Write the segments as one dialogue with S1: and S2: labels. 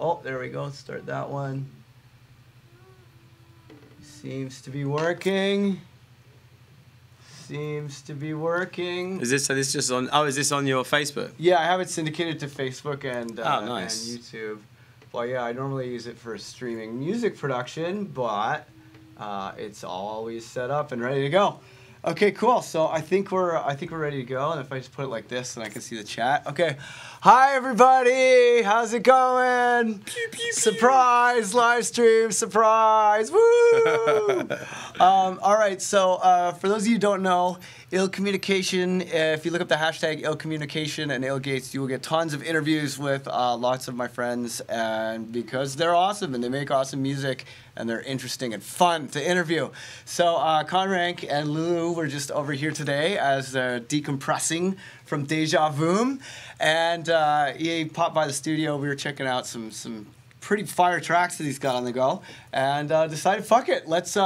S1: Oh, there we go. Start that one. Seems to be working. Seems to be working.
S2: Is this, so this just on, oh, is this on your Facebook?
S1: Yeah, I have it syndicated to Facebook and,
S2: nice.
S1: and YouTube. Well, yeah, I normally use it for streaming music production, but it's always set up and ready to go. Okay, cool. So I think we're ready to go. And if I just put it like this, then I can see the chat. Okay. Hi everybody. How's it going? Pew, pew, pew. Surprise live stream. Surprise. Woo! All right. So for those of you who don't know, Ill Communication. If you look up the hashtag Ill Communication and Ill Gates, you will get tons of interviews with lots of my friends, and because they're awesome and they make awesome music and they're interesting and fun to interview. So Conrank and Lulu were just over here today as they're decompressing from Deja Vu, and he popped by the studio. We were checking out some pretty fire tracks that he's got on the go, and decided, fuck it, let's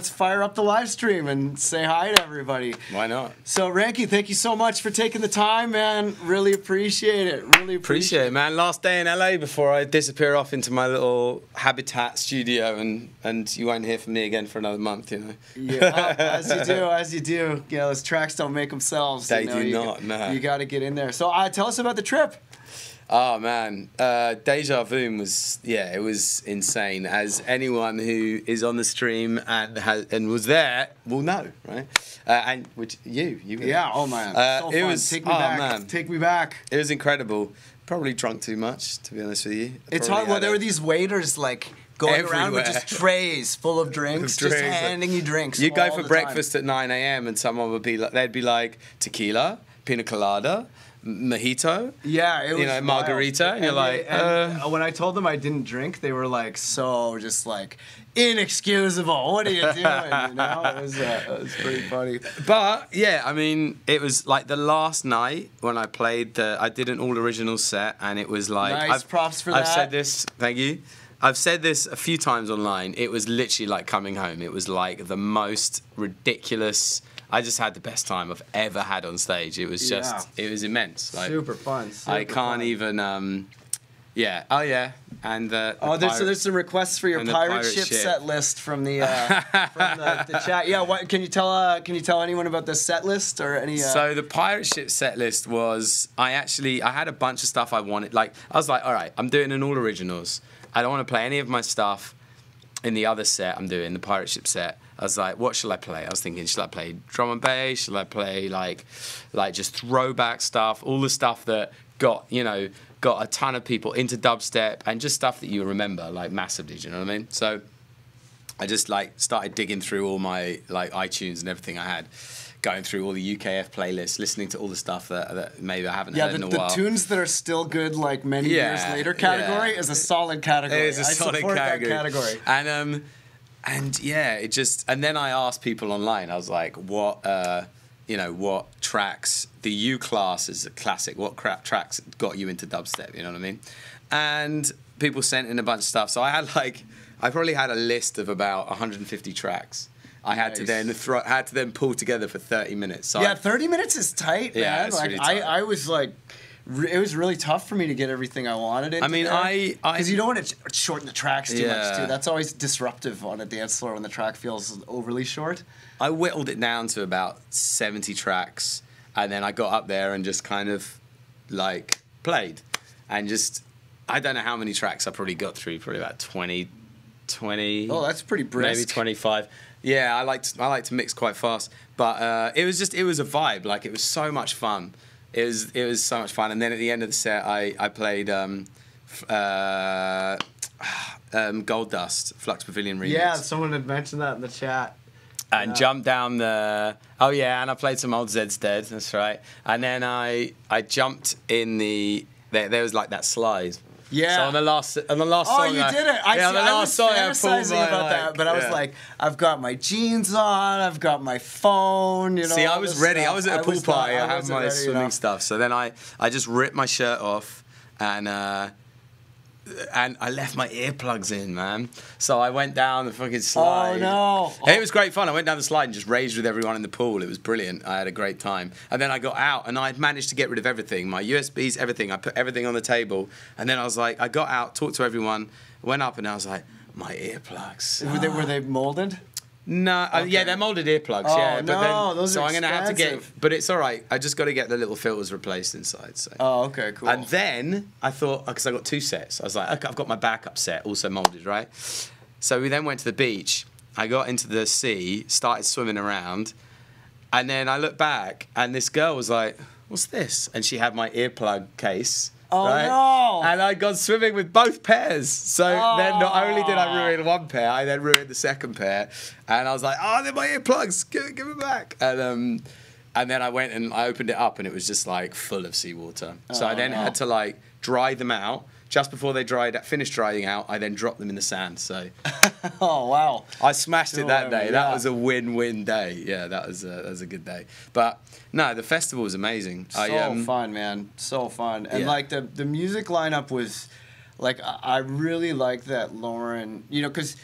S1: fire up the live stream and say hi to everybody.
S2: Why not?
S1: So Ranky, thank you so much for taking the time, man. Really appreciate it. Really appreciate
S2: it, man. Last day in LA before I disappear off into my little habitat studio, and you won't hear from me again for another month, you know.
S1: Yeah, as you do. You know, those tracks don't make themselves.
S2: They
S1: do
S2: not. No.
S1: You got to get in there. So tell us about the trip.
S2: Oh man, Deja Vu was, yeah, it was insane. As anyone who is on the stream and was there will know, right? And which you
S1: yeah, oh man, so
S2: it
S1: fun.
S2: was,
S1: take me back,
S2: man.
S1: Take me back.
S2: It was incredible. Probably drunk too much, to be honest with you.
S1: It's hard. Well, there were these waiters like going around with just trays full of drinks, just handing you drinks.
S2: You go for breakfast at 9 a.m. and someone would be like, they'd be like tequila, pina colada, mojito,
S1: yeah, it was,
S2: you know, margarita, and you're like,
S1: when I told them I didn't drink, they were like, so just like inexcusable. What are you doing? You know, it was pretty funny.
S2: But yeah, I mean, it was like the last night when I played I did an all original set, and it was like,
S1: nice, props for that.
S2: I've said this, thank you. I've said this a few times online. It was literally like coming home. It was like the most ridiculous. I just had the best time I've ever had on stage. It was just, it was immense. Like,
S1: super fun.
S2: I can't even, yeah. Oh yeah, and
S1: there's some requests for your pirate ship set list from the chat. Yeah, what can you tell anyone about the set list or any?
S2: So the pirate ship set list was, I had a bunch of stuff I wanted. Like I was like, all right, I'm doing an all originals. I don't want to play any of my stuff in the other set I'm doing, the pirate ship set. I was like, what shall I play? I was thinking, should I play drum and bass? Should I play like just throwback stuff? All the stuff that got a ton of people into dubstep, and just stuff that you remember like massively, do you know what I mean? So I just like started digging through all my like iTunes and everything I had, going through all the UKF playlists, listening to all the stuff that maybe I haven't heard in a while.
S1: The tunes that are still good like many years later category is a solid category.
S2: It is a solid category.
S1: That category.
S2: And yeah, it just, and then I asked people online, I was like, what tracks, the U class is a classic, what tracks got you into dubstep, you know what I mean? And people sent in a bunch of stuff. So I probably had a list of about 150 tracks. I had to then pull together for 30 minutes. So
S1: 30 minutes is tight, man.
S2: Yeah, it's really tight.
S1: I was like, it was really tough for me to get everything I wanted into because you don't want to shorten the tracks too much too. That's always disruptive on a dance floor when the track feels overly short.
S2: I whittled it down to about 70 tracks, and then I got up there and just kind of like played, and just, I don't know how many tracks I probably got through, probably about 20.
S1: Oh, that's pretty brisk.
S2: Maybe 25. Yeah, I like to mix quite fast, but it was a vibe. Like, it was so much fun. It was so much fun. And then at the end of the set, I played Gold Dust, Flux Pavilion remix.
S1: Yeah, someone had mentioned that in the chat.
S2: And jumped down the, oh yeah, and I played some old Zed's Dead, that's right. And then I jumped in there was like that slide.
S1: Yeah.
S2: So on the last song,
S1: you did it. I was fantasizing about that, but I was like, I've got my jeans on, I've got my phone, you know.
S2: See, I was ready.
S1: Stuff.
S2: I was at a pool party. I had my swimming stuff. So then I just ripped my shirt off, and and I left my earplugs in, man. So I went down the fucking slide.
S1: Oh, no.
S2: It was great fun. I went down the slide and just raged with everyone in the pool. It was brilliant. I had a great time. And then I got out and I'd managed to get rid of everything. My USBs, everything. I put everything on the table. And then I was like, I got out, talked to everyone, went up and I was like, my earplugs.
S1: Were they molded?
S2: No,
S1: Okay.
S2: yeah, they're molded earplugs.
S1: Oh,
S2: yeah, but
S1: no,
S2: then,
S1: those
S2: so
S1: are
S2: I'm gonna have to get,
S1: expensive.
S2: but it's all right. I just got to get the little filters replaced inside. So.
S1: Oh, okay, cool.
S2: And then I thought, because I got 2 sets, I was like, okay, I've got my backup set, also molded, right? So we then went to the beach. I got into the sea, started swimming around, and then I looked back, and this girl was like, "What's this?" And she had my earplug case.
S1: Oh,
S2: right?
S1: no.
S2: And I'd gone swimming with both pairs. So then not only did I ruin one pair, I then ruined the second pair. And I was like, oh, they're my earplugs. Give them back. And then I went and I opened it up and it was just like full of seawater. So I then had to like dry them out. Just before they finished drying out, I then dropped them in the sand. So
S1: Oh, wow.
S2: I smashed it that day.
S1: Yeah.
S2: That was a win-win day. Yeah, that was a good day. But no, the festival was amazing.
S1: So fun, man. So fun. And
S2: Yeah.
S1: like the music lineup was like I really like that Lauren, you know, because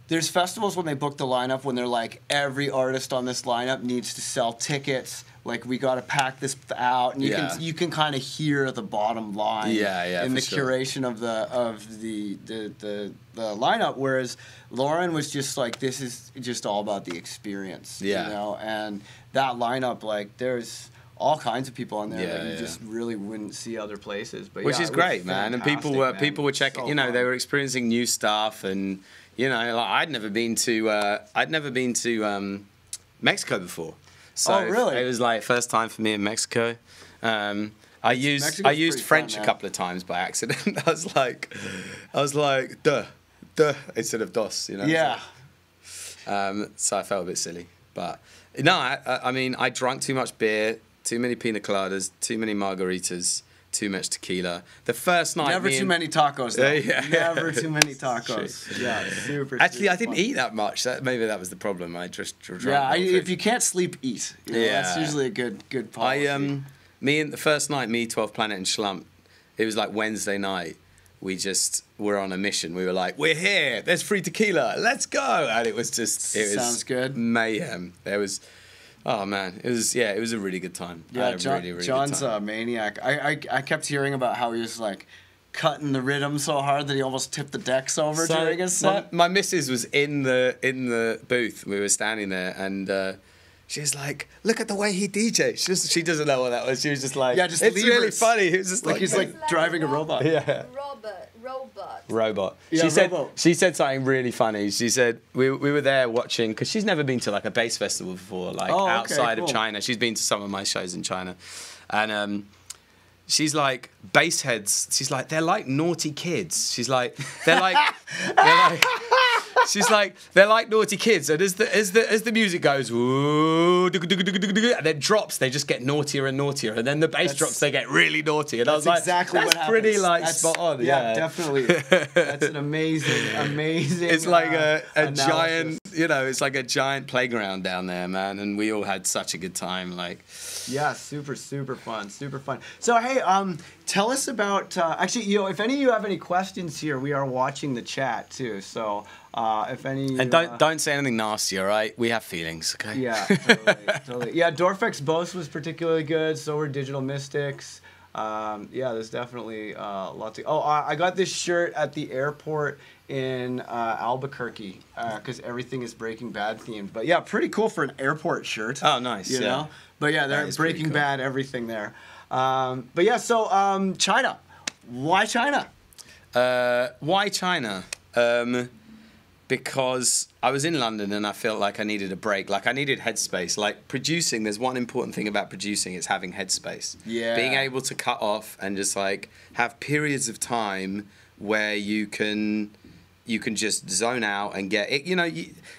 S1: there's festivals when they book the lineup when they're like every artist on this lineup needs to sell tickets. Like we got to pack this out, and you can kind of hear the bottom line in the curation of the lineup. Whereas Lauren was just like, this is just all about the experience, you know. And that lineup, like, there's all kinds of people on there that you just really wouldn't see other places. But
S2: which
S1: yeah,
S2: is
S1: it was
S2: great, man. And
S1: fantastic,
S2: people were checking.
S1: So
S2: you know,
S1: fun.
S2: they were experiencing new stuff, and you know, like I'd never been to Mexico before. So
S1: Oh, really?
S2: It was like first time for me in Mexico. I used
S1: pretty
S2: French
S1: fun,
S2: a couple of times by accident. I was like, duh, instead of dos, you know.
S1: Yeah.
S2: So I felt a bit silly, but no, I mean, I drank too much beer, too many pina coladas, too many margaritas, too much tequila. The first night,
S1: Never too many tacos, though.
S2: Yeah.
S1: Never too many tacos. Yeah, super.
S2: Actually, I didn't
S1: fun.
S2: eat that much. Maybe that was the problem. I just drank.
S1: Yeah,
S2: the whole
S1: if
S2: thing.
S1: you can't sleep, eat. You know, that's usually a good policy.
S2: The first night, me, 12 Planet and Schlump, it was like Wednesday night. We just were on a mission. We were like, we're here. There's free tequila. Let's go. And it was
S1: Sounds good.
S2: Mayhem. There was, oh man, it was a really good time. I
S1: Yeah,
S2: had a really, really
S1: John's
S2: good
S1: a
S2: time.
S1: maniac. I kept hearing about how he was like cutting the rhythm so hard that he almost tipped the decks over during his set.
S2: My missus was in the booth. We were standing there, and she was like, "Look at the way he DJs." She doesn't know what that was. She was just like,
S1: Yeah, just
S2: it's really
S1: levers.
S2: funny. He was just like
S1: he's like driving a robot.
S2: Yeah. Robot.
S1: Yeah,
S2: she said something really funny. She said we were there watching, because she's never been to like a bass festival before, like outside of China. She's been to some of my shows in China, and she's like, bass heads. She's like, they're like naughty kids. She's like, they're like. She's like, they're like naughty kids, and as the music goes, ooh, and then drops, they just get naughtier and naughtier, and then the bass drops, they get really naughty. And I was like,
S1: exactly
S2: that's
S1: what
S2: pretty
S1: happens.
S2: like spot on.
S1: Yeah, definitely. That's an amazing.
S2: It's like a
S1: analysis.
S2: giant, you know, it's like a giant playground down there, man, and we all had such a good time. Like,
S1: yeah, super fun. So hey, tell us about actually, you know, if any of you have any questions here, we are watching the chat too. So if any,
S2: and don't say anything nasty, all right? We have feelings, okay?
S1: Yeah, totally. Yeah, Dorfex Boast was particularly good. So were Digital Mystics. Yeah, there's definitely lots of. Oh, I got this shirt at the airport in Albuquerque because everything is Breaking Bad themed. But yeah, pretty cool for an airport shirt.
S2: Oh, nice.
S1: You know? But yeah, they're Breaking
S2: cool.
S1: Bad, everything there. But yeah, so China. Why China?
S2: Why China? Because I was in London and I felt like I needed a break. Like I needed headspace. Like producing, there's one important thing about producing, it's having headspace.
S1: Yeah.
S2: Being able to cut off and just like have periods of time where you can just zone out and get it. You know,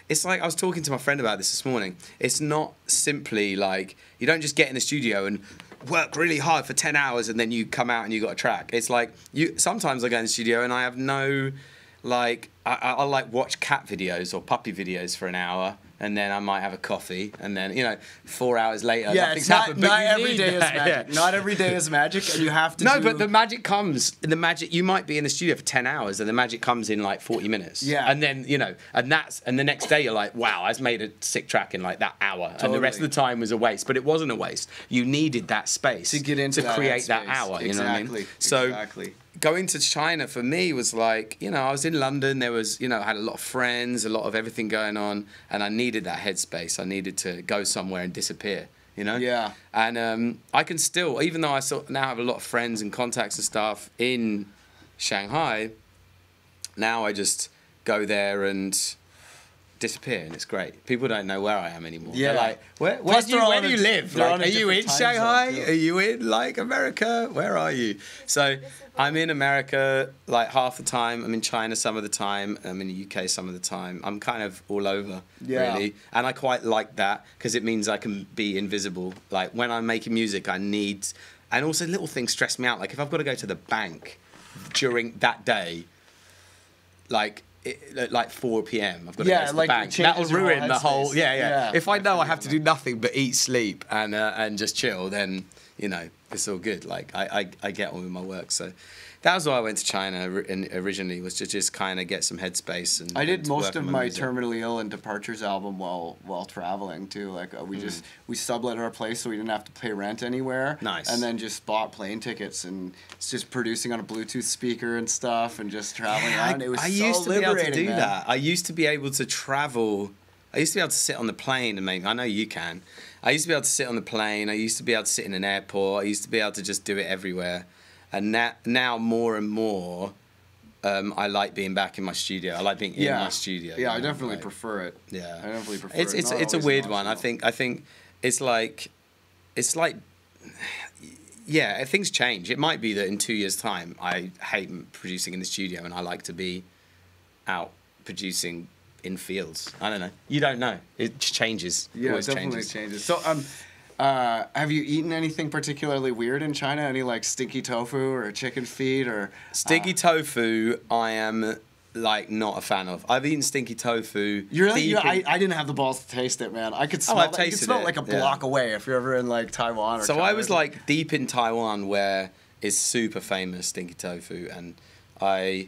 S2: it's like I was talking to my friend about this morning. It's not simply like you don't just get in the studio and work really hard for 10 hours and then you come out and you got a track. It's like sometimes I go in the studio and I have no, like, I'll like watch cat videos or puppy videos for an hour and then I might have a coffee, and then 4 hours later,
S1: Yeah,
S2: nothing's
S1: it's not,
S2: happened. But
S1: not
S2: you
S1: every
S2: need
S1: day is
S2: that,
S1: magic.
S2: yeah.
S1: Not every day is magic, and you have to.
S2: No, but the magic comes. The magic. You might be in the studio for 10 hours, and the magic comes in like 40 minutes.
S1: Yeah.
S2: And then and the next day you're like, wow, I just made a sick track in like that hour, and the rest of the time was a waste. But it wasn't a waste. You needed that space
S1: to get into
S2: to create that hour. You know what I mean? So going to China for me was like, I was in London. There was, I had a lot of friends, a lot of everything going on, and I needed that headspace. I needed to go somewhere and disappear.
S1: Yeah.
S2: And I can still, even though I now have a lot of friends and contacts and stuff in Shanghai, now I just go there and disappear, and it's great. People don't know where I am anymore.
S1: Yeah.
S2: They're like, where do you live? Like, are you in Shanghai? Are you in like America? Where are you? So I'm in America like half the time. I'm in China some of the time. I'm in the UK some of the time. I'm kind of all over, really. And I quite like that because it means I can be invisible. Like when I'm making music, I need... And also little things stress me out. Like if I've got to go to the bank during that day, like 4 p.m. I've got to go to the bank. That'll ruin the whole... Yeah. If I know I have to do nothing but eat, sleep, and just chill, then, it's all good. Like, I get on with my work. So that was why I went to China originally, was to just kind of get some headspace. And
S1: I did most of my
S2: music.
S1: Terminally Ill and Departures album while traveling, too. Like, we sublet our place so we didn't have to pay rent anywhere.
S2: Nice.
S1: And then just bought plane tickets and just producing on a Bluetooth speaker and stuff and just traveling around. It was so liberating,
S2: I used to be able to do
S1: man.
S2: that. I used to be able to travel. I used to be able to sit on the plane and I know you can. I used to be able to sit on the plane. I used to be able to sit in an airport. I used to be able to just do it everywhere. And now more and more, I like being back in my studio. I like being in my studio.
S1: Yeah, I definitely prefer it.
S2: Yeah,
S1: I definitely prefer
S2: it. It's a weird one. I think it's like, yeah, things change. It might be that in 2 years' time, I hate producing in the studio and I like to be out producing in fields. I don't know. You don't know. It changes.
S1: Yeah,
S2: Always
S1: it definitely
S2: changes.
S1: So, have you eaten anything particularly weird in China? Any like stinky tofu or chicken feet or
S2: stinky tofu? I am like not a fan of. I've eaten stinky tofu.
S1: I didn't have the balls to taste it, man. I could smell.
S2: I've
S1: You could
S2: tasted
S1: smell
S2: it,
S1: like a block away if you're ever in like Taiwan or.
S2: So
S1: China.
S2: I was like deep in Taiwan, where it's super famous stinky tofu, and my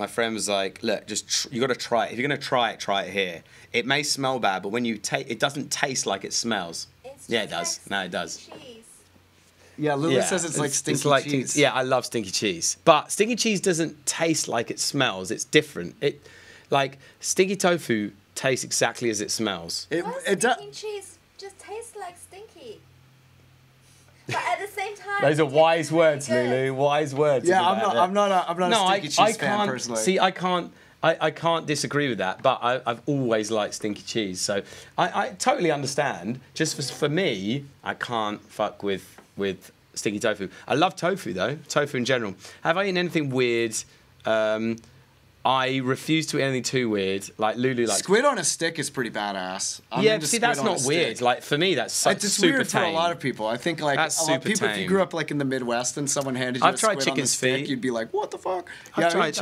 S2: friend was like, look, you got to try it. If you're gonna try it here. It may smell bad, but when you it doesn't taste like it smells. Yeah, it does. No, it does.
S3: Cheese.
S1: Yeah, Lulu says it's like stinky cheese.
S2: Yeah, I love stinky cheese. But stinky cheese doesn't taste like it smells. It's different. Like stinky tofu tastes exactly as it smells.
S3: Stinky cheese just tastes like stinky. But at the same time,
S2: those are wise words, Lulu. Wise words.
S1: Yeah, I'm not a stinky cheese fan personally.
S2: See, I can't disagree with that, but I've always liked stinky cheese. So I totally understand. Just for me, I can't fuck with stinky tofu. I love tofu, though. Tofu in general. Have I eaten anything weird? I refuse to eat anything too weird. Like Lulu, like
S1: squid on a stick is pretty badass.
S2: See, that's not weird. Like for me, that's
S1: it's
S2: super
S1: weird
S2: tame.
S1: for a lot of people. I think like
S2: that's
S1: a lot of people,
S2: super
S1: if you
S2: tame.
S1: grew up like in the Midwest and someone handed you
S2: I've
S1: a
S2: tried
S1: squid on the
S2: chicken's
S1: stick,
S2: feet.
S1: you'd be like, what the fuck?
S2: I've tried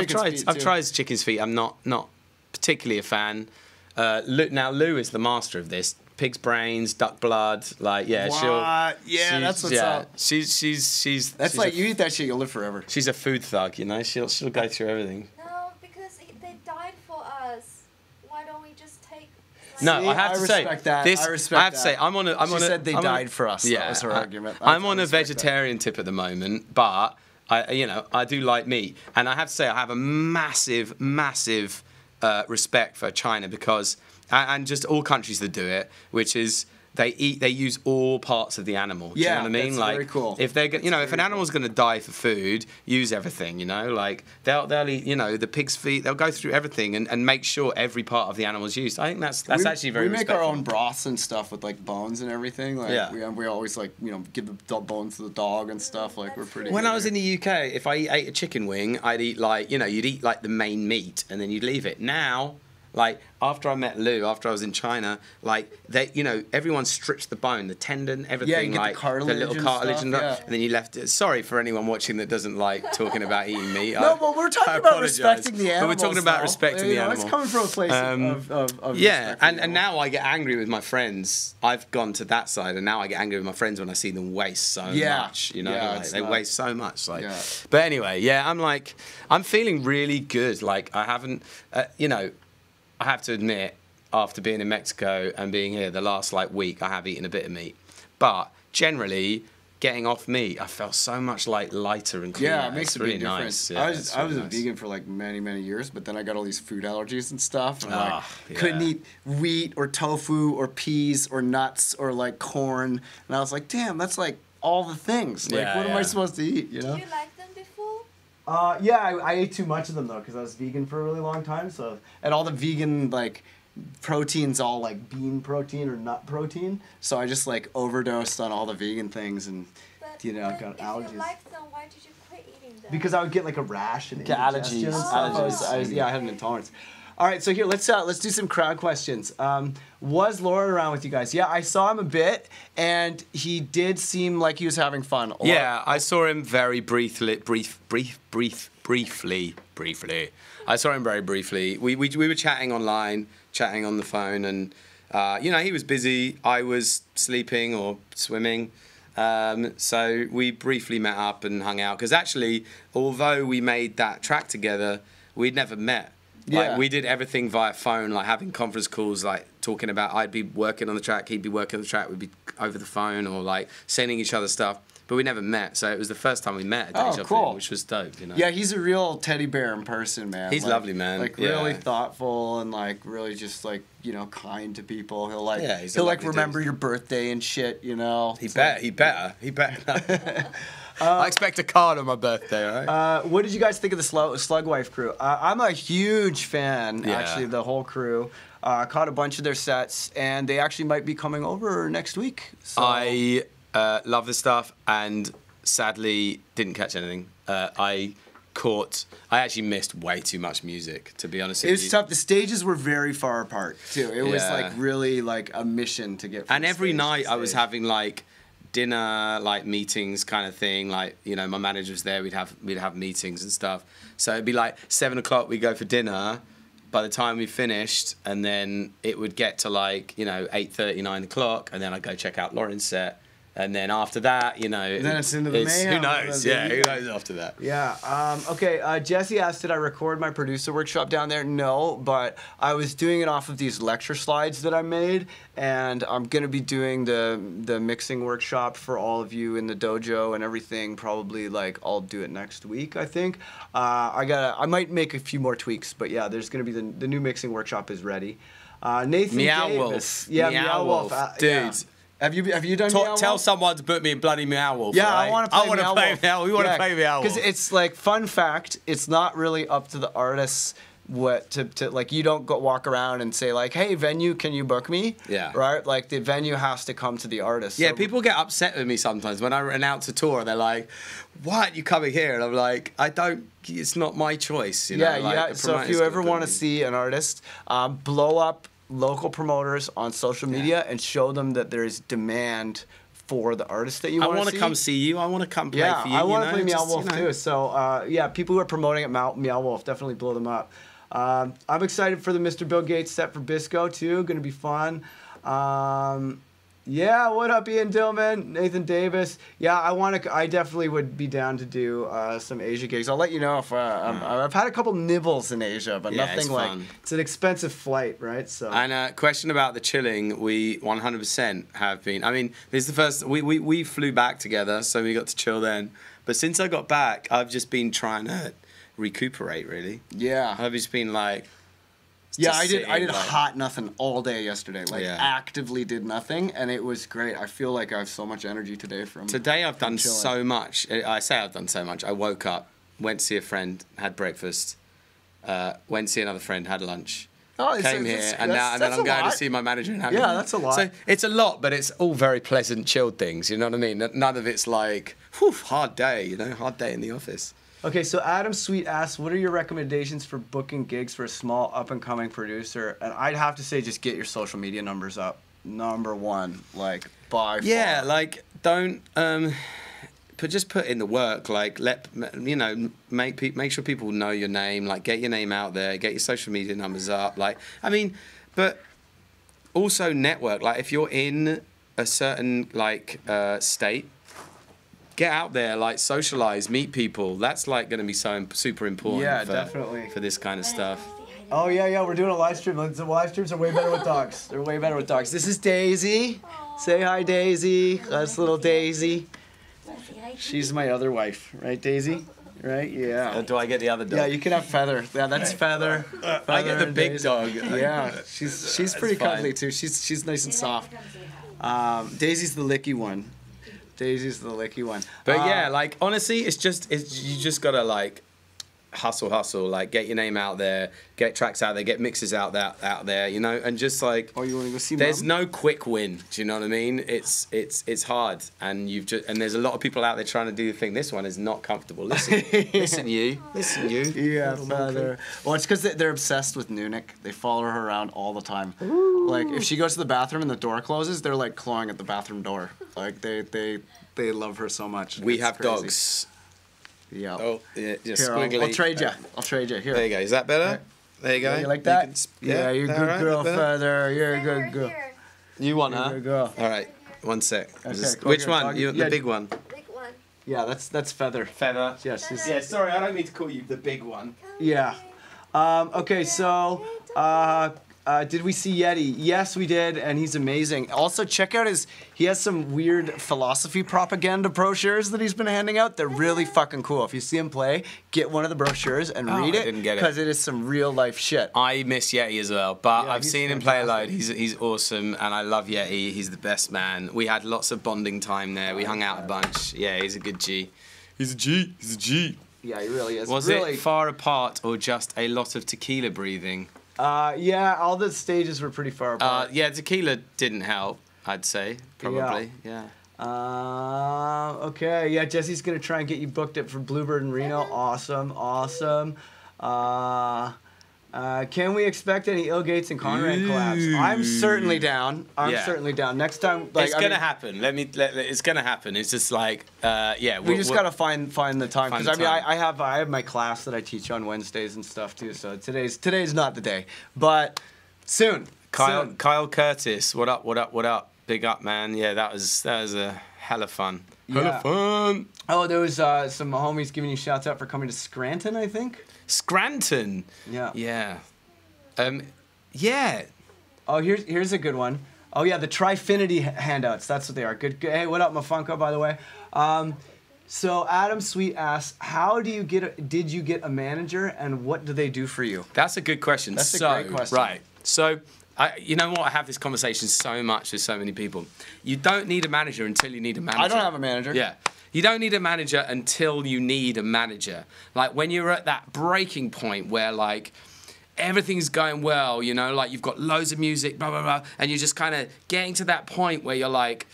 S2: chicken's feet. I'm not particularly a fan. Lou is the master of this. Pig's brains, duck blood, like
S1: that's what's up.
S2: She's
S1: that's like you eat that shit, you'll live forever.
S2: She's a food thug, She'll go through everything.
S3: No, because they died for us. Why don't we just take?
S2: No, I have to say this.
S1: I respect
S2: I have to say
S1: She said they died for us. Yeah, that was her argument.
S2: I'm on a vegetarian tip at the moment, but I do like meat, and I have to say I have a massive respect for China because. And just all countries that do it, which is they use all parts of the animal. Do you know what I mean?
S1: That's
S2: like
S1: very cool.
S2: If they're if an animal's going to die for food, use everything. Like they'll eat the pig's feet. They'll go through everything and make sure every part of the animal is used. I think that's actually very.
S1: We make
S2: respectful.
S1: our own broths and stuff with like bones and everything. Like we always like give the bones to the dog and stuff. Like we're pretty.
S2: When I was in the UK, if I ate a chicken wing, I'd eat you'd eat like the main meat and then you'd leave it. Now. Like after I met Lou, after I was in China, like they, you know, everyone strips the bone, the tendon, everything,
S1: you get
S2: like
S1: the cartilage
S2: little
S1: and
S2: cartilage,
S1: stuff,
S2: and,
S1: yeah.
S2: and then you left it. Sorry for anyone watching that doesn't like talking about eating meat.
S1: No, but we're talking
S2: I
S1: about
S2: apologise.
S1: respecting the animal.
S2: But we're talking about respecting the animal.
S1: It's coming from a place of
S2: yeah,
S1: respect for the
S2: and now I get angry with my friends. I've gone to that side, and now I get angry with my friends when I see them waste so much. You know,
S1: Yeah,
S2: like, they waste so much. Like,
S1: Yeah.
S2: but anyway, yeah, I'm feeling really good. Like I haven't, you know, I have to admit, after being in Mexico and being here the last like week, I have eaten a bit of meat, but generally. Getting off meat, I felt so much like lighter and cleaner.
S1: Yeah, it makes
S2: it's
S1: a
S2: really
S1: big difference.
S2: nice. Yeah,
S1: I was
S2: really
S1: a
S2: nice.
S1: vegan for like many years, but then I got all these food allergies and stuff. And
S2: Yeah.
S1: couldn't eat wheat or tofu or peas or nuts or like corn. And I was like, damn, that's like all the things. Like,
S2: Yeah,
S1: what am I
S2: yeah.
S1: supposed to eat? You know?
S3: Did you like them before?
S1: Yeah, I ate too much of them though because I was vegan for a really long time. So and all the vegan like protein's all like bean protein or nut protein. So I just like overdosed on all the vegan things and
S3: But,
S1: you know
S3: but
S1: got
S3: if
S1: allergies.
S3: you liked them, why did you quit eating them?
S1: Because I would get like a rash and
S4: Get
S1: indigestion
S4: allergies.
S1: and stuff.
S4: Allergies.
S1: I had an intolerance. All right, so here let's do some crowd questions. Was Lauren around with you guys? Yeah, I saw him a bit, and he did seem like he was having fun.
S2: Yeah, I saw him very briefly. I saw him very briefly. We were chatting online, chatting on the phone, and you know, he was busy. I was sleeping or swimming. So we briefly met up and hung out. Because actually, although we made that track together, we'd never met. Like,
S1: Yeah.
S2: we did everything via phone, like having conference calls, like talking about, I'd be working on the track, he'd be working on the track, we'd be over the phone or like sending each other stuff. But we never met, so it was the first time we met at Deja Vu,
S1: cool.
S2: which was dope, you know.
S1: Yeah, he's a real teddy bear in person, man.
S2: He's
S1: Like-
S2: lovely, man.
S1: Like
S2: Yeah.
S1: really thoughtful and like really just like, you know, kind to people. He'll like
S2: Yeah, he's a
S1: he'll like
S2: lovely
S1: remember
S2: dude.
S1: your birthday and shit, you know.
S2: He better. I expect a card on my birthday, all right?
S1: What did you guys think of the Slug Wife crew? I'm a huge fan,
S2: Yeah.
S1: actually, the whole crew. Caught a bunch of their sets, and they actually might be coming over next week. So.
S2: I love the stuff, and sadly didn't catch anything. I actually missed way too much music, to be honest with
S1: It
S2: you.
S1: was tough. The stages were very far apart, too. It was
S2: Yeah.
S1: like really like a mission to get from
S2: And every
S1: stage to
S2: night I was
S1: stage.
S2: having like dinner, like meetings kind of thing. Like, you know, my manager was there, we'd have meetings and stuff. So it'd be like 7 o'clock, we'd go for dinner. By the time we finished, and then it would get to like, you know, 8:30, 9 o'clock, and then I'd go check out Lauren's set. And then after that, you know,
S1: Then it's into the mayhem.
S2: who knows? Yeah, who knows after that?
S1: Yeah. Okay. Jesse asked, did I record my producer workshop down there? No, but I was doing it off of these lecture slides that I made, and I'm gonna be doing the mixing workshop for all of you in the dojo and everything. Probably like I'll do it next week, I think. I might make a few more tweaks, but yeah, there's gonna be the new mixing workshop is ready. Nathan
S2: Meow
S1: Davis.
S2: Wolf.
S1: Yeah,
S2: Meow Wolf.
S1: Dude.
S2: Dude.
S1: Have you done Meow
S2: Tell
S1: Wolf?
S2: someone to put me in bloody Meow Wolf.
S1: Yeah,
S2: right?
S1: I want to play Meow Wolf.
S2: We want to play Meow Wolf.
S1: Because it's like, fun fact, it's not really up to the artists what to like, you don't go walk around and say like, hey, venue, can you book me?
S2: Yeah.
S1: Right? Like, the venue has to come to the artist.
S2: Yeah,
S1: So-
S2: people get upset with me sometimes when I announce a tour. They're like, "Why are you coming here?" And I'm like, "I don't. It's not my choice." You know?
S1: Yeah,
S2: like,
S1: yeah.
S2: the
S1: So if
S2: promoter's
S1: you
S2: gonna
S1: ever
S2: put
S1: want to
S2: me.
S1: see an artist, blow up local promoters on social media and show them that there's demand for the artist that you
S2: I
S1: want
S2: want
S1: to
S2: to come see you. I want to come play
S1: Yeah,
S2: for you.
S1: I want
S2: you
S1: to
S2: know?
S1: play Meow
S2: Just,
S1: Wolf
S2: you know.
S1: too. So yeah, people who are promoting at Meow Wolf, definitely blow them up. I'm excited for the Mr. Bill Gates set for Bisco too. Going to be fun. Yeah, what up, Ian Dillman, Nathan Davis? Yeah, I definitely would be down to do some Asia gigs. I'll let you know if I've had a couple nibbles in Asia, but
S2: Yeah,
S1: nothing
S2: it's
S1: like
S2: fun.
S1: it's an expensive flight, right? So
S2: And question about the chilling, we 100% have been. I mean, this is the first, we flew back together, so we got to chill then. But since I got back, I've just been trying to recuperate, really.
S1: yeah.
S2: I've just been like...
S1: Yeah,
S2: just
S1: I did
S2: sitting, like-
S1: hot nothing all day yesterday. Like,
S2: Yeah.
S1: actively did nothing, and it was great. I feel like I have so much energy today from
S2: Today I've done
S1: chilling.
S2: so much. I say I've done so much. I woke up, went to see a friend, had breakfast, went to see another friend, had lunch,
S1: Oh,
S2: came here, and then I'm going to see my manager and have
S1: Yeah, that's a lot.
S2: So it's a lot, but it's all very pleasant, chilled things. You know what I mean? None of it's like, whew, hard day. You know, hard day in the office.
S1: Okay, so Adam Sweet asks, what are your recommendations for booking gigs for a small up-and-coming producer? And I'd have to say just get your social media numbers up. Number one, like, by
S2: Yeah,
S1: far.
S2: like, don't... just put in the work, like make sure people know your name, like get your name out there, get your social media numbers up, like I mean, but also network. Like if you're in a certain state, get out there, like socialize, meet people. That's like going to be super important.
S1: Yeah, definitely.
S2: For this kind of stuff.
S1: Oh yeah, we're doing a live stream. The live streams are way better with dogs. They're way better with dogs. This is Daisy. Say hi, Daisy. That's little Daisy. She's my other wife, right, Daisy? Right? Yeah.
S2: Do I get the other dog?
S1: Yeah, you can have Feather. Yeah, that's Feather.
S2: I get the
S1: and
S2: big
S1: Daisy.
S2: dog.
S1: Yeah, she's pretty
S2: fine.
S1: cuddly too. She's nice and soft. Daisy's the licky one. Daisy's the licky one.
S2: But yeah, like honestly, you just gotta like hustle, like get your name out there, get tracks out there, get mixes out there, you know, and just like.
S1: Oh, you want to go see?
S2: There's
S1: Mom?
S2: no quick win. Do you know what I mean? It's hard, and and there's a lot of people out there trying to do the thing. This one is not comfortable. Listen, you.
S1: Yeah, Feather. Well, it's because they're obsessed with Nunik. They follow her around all the time. Ooh. Like if she goes to the bathroom and the door closes, they're like clawing at the bathroom door. Like they love her so much.
S2: We
S1: It's
S2: have
S1: crazy.
S2: dogs.
S1: Yeah.
S2: Oh, yeah, just
S1: Here,
S2: squiggly.
S1: I'll trade you. I'll trade you. Here.
S2: There you go. Is that better? There you go.
S1: Yeah, you like that?
S2: Yeah,
S1: you're a
S2: all
S1: good
S2: right,
S1: girl,
S2: better?
S1: Feather. You're a
S3: Here,
S1: good girl.
S3: here.
S2: You want
S1: You're a
S2: her?
S1: good girl.
S2: All right. 1 sec.
S1: Okay, cool.
S2: Which
S1: Here,
S2: one?
S1: doggy.
S2: You
S1: Yeah.
S2: the big one.
S3: Big one.
S1: Yeah, that's Feather.
S2: Feather.
S1: Yeah, she's,
S2: Yeah. Sorry, I don't mean to call you the big one.
S1: yeah. Okay, so did we see Yeti? Yes, we did, and he's amazing. Also, check out he has some weird philosophy propaganda brochures that he's been handing out. They're really fucking cool. If you see him play, get one of the brochures and read
S2: I
S1: it.
S2: didn't get it.
S1: Because it is some real life shit.
S2: I miss Yeti as well, but
S1: Yeah,
S2: I've
S1: he's
S2: seen him play a load.
S1: fantastic.
S2: He's awesome, and I love Yeti. He's the best man. We had lots of bonding time there. We hung out a bunch. Yeah, he's a good G. He's a G.
S1: Yeah, he really is.
S2: Was
S1: really,
S2: it far apart or just a lot of tequila breathing?
S1: Yeah, all the stages were pretty far apart.
S2: Yeah, tequila didn't help, I'd say, probably. Yeah.
S1: Okay, yeah, Jesse's gonna try and get you booked up for Bluebird in Reno. Awesome. Can we expect any Ill Gates and Conrank collabs? I'm certainly down.
S2: Yeah.
S1: Certainly down. Next time, like,
S2: It's gonna happen. It's gonna happen. It's just like, yeah.
S1: We just gotta find the time,
S2: Find
S1: because
S2: the time.
S1: I have my class that I teach on Wednesdays and stuff too. So today's not the day, but soon. Soon.
S2: Kyle Curtis, what up? Big up, man. Yeah, that was a hella fun.
S1: Yeah.
S2: Hella fun.
S1: Oh, there was some homies giving you shouts out for coming to Scranton, I think.
S2: Scranton.
S1: Yeah.
S2: Yeah. Yeah.
S1: Oh, here's a good one. Oh yeah, the Trifinity handouts. That's what they are. Good. Hey, what up, Mafunko? By the way. So Adam Sweet asks, did you get a manager, and what do they do for you?
S2: That's a good question.
S1: That's a great question.
S2: Right. So, you know what? I have this conversation so much with so many people. You don't need a manager until you need a manager.
S1: I don't have a manager.
S2: Yeah. You don't need a manager until you need a manager. Like when you're at that breaking point where like everything's going well, you know, like you've got loads of music, blah, blah, blah, and you're just kind of getting to that point where you're like,